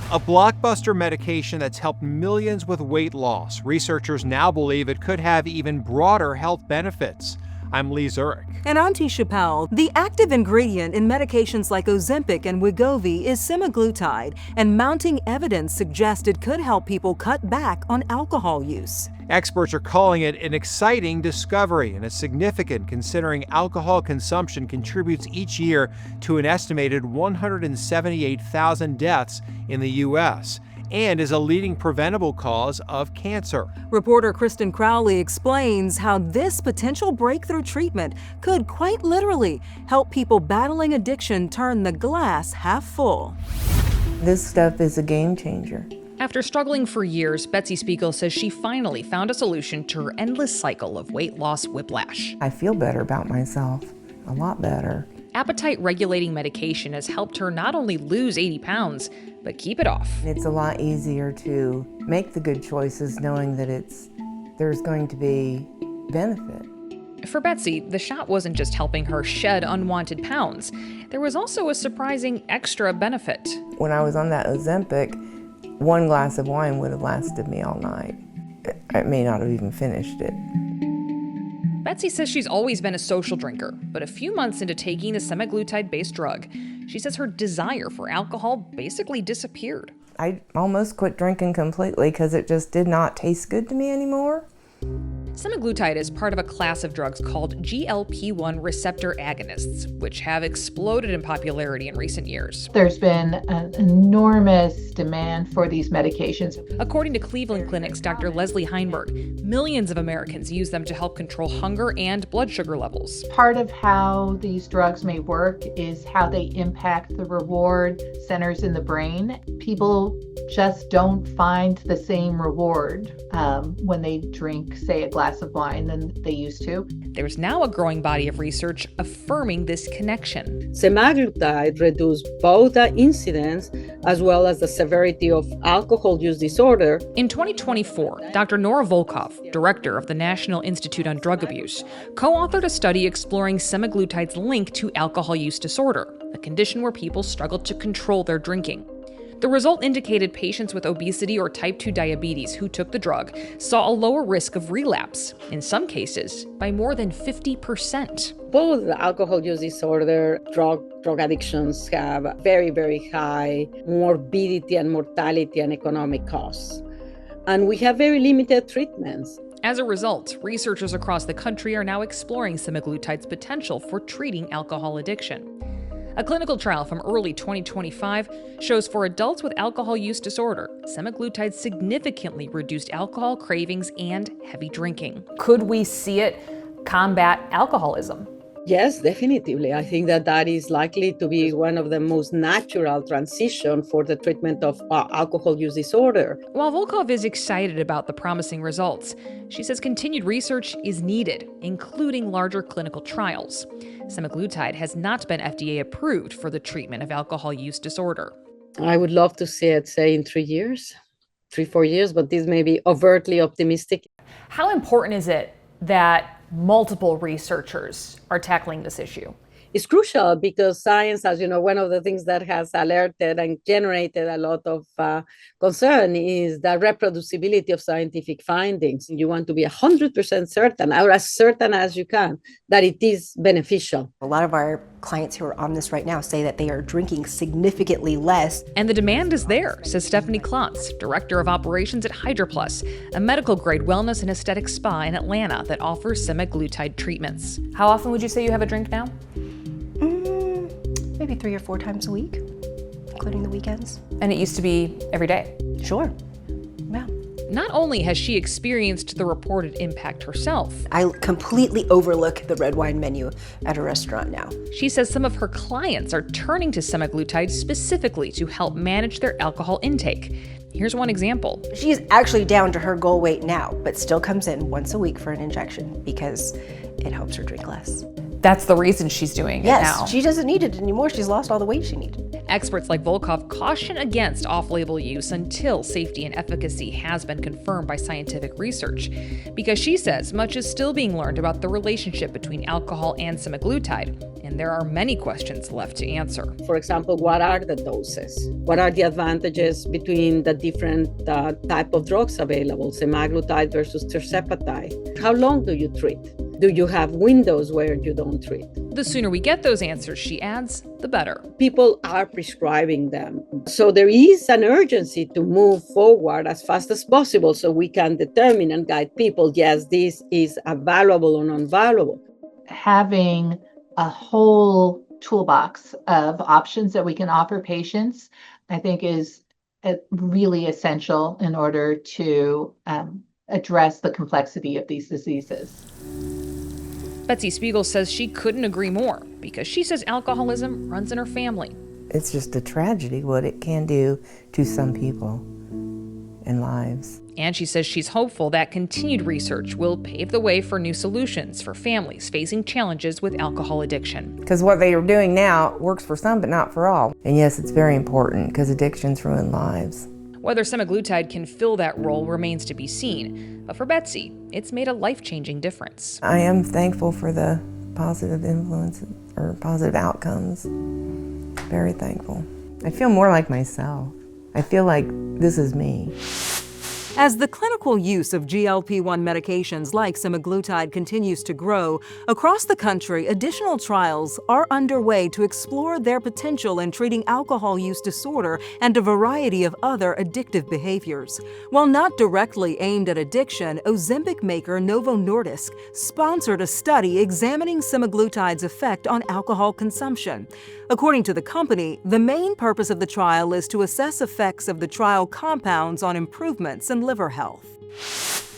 A blockbuster medication that's helped millions with weight loss. Researchers now believe it could have even broader health benefits. I'm Lee Zurich. And I'm Tisha Powell. The active ingredient in medications like Ozempic and Wegovy is semaglutide, and mounting evidence suggests it could help people cut back on alcohol use. Experts are calling it an exciting discovery, and it's significant considering alcohol consumption contributes each year to an estimated 178,000 deaths in the U.S. and is a leading preventable cause of cancer. Reporter Kristen Crowley explains how this potential breakthrough treatment could quite literally help people battling addiction turn the glass half full. This stuff is a game changer. After struggling for years, Betsy Spiegel says she finally found a solution to her endless cycle of weight loss whiplash. I feel better about myself, a lot better. Appetite-regulating medication has helped her not only lose 80 pounds, but keep it off. It's a lot easier to make the good choices knowing that there's going to be benefit. For Betsy, the shot wasn't just helping her shed unwanted pounds. There was also a surprising extra benefit. When I was on that Ozempic, one glass of wine would have lasted me all night. I may not have even finished it. Betsy says she's always been a social drinker, but a few months into taking the semaglutide-based drug, she says her desire for alcohol basically disappeared. I almost quit drinking completely because it just did not taste good to me anymore. Semaglutide is part of a class of drugs called GLP-1 receptor agonists, which have exploded in popularity in recent years. There's been an enormous demand for these medications. According to Cleveland Clinic's Dr. Leslie Heinberg, millions of Americans use them to help control hunger and blood sugar levels. Part of how these drugs may work is how they impact the reward centers in the brain. People just don't find the same reward when they drink, say, a glass of wine than they used to. There's now a growing body of research affirming this connection. Semaglutide reduced both the incidence as well as the severity of alcohol use disorder. In 2024, Dr. Nora Volkov, director of the National Institute on Drug Abuse, co-authored a study exploring semaglutide's link to alcohol use disorder, a condition where people struggle to control their drinking. The result indicated patients with obesity or type 2 diabetes who took the drug saw a lower risk of relapse, in some cases by more than 50%. Both alcohol use disorder, drug addictions have very, very high morbidity and mortality and economic costs. And we have very limited treatments. As a result, researchers across the country are now exploring semaglutide's potential for treating alcohol addiction. A clinical trial from early 2025 shows for adults with alcohol use disorder, semaglutide significantly reduced alcohol cravings and heavy drinking. Could we see it combat alcoholism? Yes, definitively. I think that is likely to be one of the most natural transition for the treatment of alcohol use disorder. While Volkov is excited about the promising results, she says continued research is needed, including larger clinical trials. Semaglutide has not been FDA approved for the treatment of alcohol use disorder. I would love to see it, say, in 3 years, 4 years, but this may be overtly optimistic. How important is it that multiple researchers are tackling this issue? It's crucial because science, as you know, one of the things that has alerted and generated a lot of concern is the reproducibility of scientific findings. You want to be 100% certain, or as certain as you can, that it is beneficial. A lot of our clients who are on this right now say that they are drinking significantly less. And the demand is there, says Stephanie Klontz, director of operations at HydraPlus, a medical-grade wellness and aesthetic spa in Atlanta that offers semaglutide treatments. How often would you say you have a drink now? Maybe 3 or 4 times a week, including the weekends. And it used to be every day. Sure. Yeah. Not only has she experienced the reported impact herself, I completely overlook the red wine menu at a restaurant now. She says some of her clients are turning to semaglutide specifically to help manage their alcohol intake. Here's one example. She's actually down to her goal weight now, but still comes in once a week for an injection because it helps her drink less. That's the reason she's doing it now. Yes, she doesn't need it anymore. She's lost all the weight she needed. Experts like Volkov caution against off-label use until safety and efficacy has been confirmed by scientific research, because she says much is still being learned about the relationship between alcohol and semaglutide, and there are many questions left to answer. For example, what are the doses? What are the advantages between the different type of drugs available, semaglutide versus tirzepatide? How long do you treat? Do you have windows where you don't treat? The sooner we get those answers, she adds, the better. People are prescribing them. So there is an urgency to move forward as fast as possible so we can determine and guide people, yes, this is a valuable or non-valuable. Having a whole toolbox of options that we can offer patients, I think is really essential in order to address the complexity of these diseases. Betsy Spiegel says she couldn't agree more because she says alcoholism runs in her family. It's just a tragedy what it can do to some people and lives. And she says she's hopeful that continued research will pave the way for new solutions for families facing challenges with alcohol addiction. Because what they are doing now works for some but not for all. And yes, it's very important because addictions ruin lives. Whether semaglutide can fill that role remains to be seen, but for Betsy, it's made a life-changing difference. I am thankful for the positive influence or positive outcomes. Very thankful. I feel more like myself. I feel like this is me. As the clinical use of GLP-1 medications like semaglutide continues to grow, across the country, additional trials are underway to explore their potential in treating alcohol use disorder and a variety of other addictive behaviors. While not directly aimed at addiction, Ozempic maker Novo Nordisk sponsored a study examining semaglutide's effect on alcohol consumption. According to the company, the main purpose of the trial is to assess effects of the trial compounds on improvements in liver health.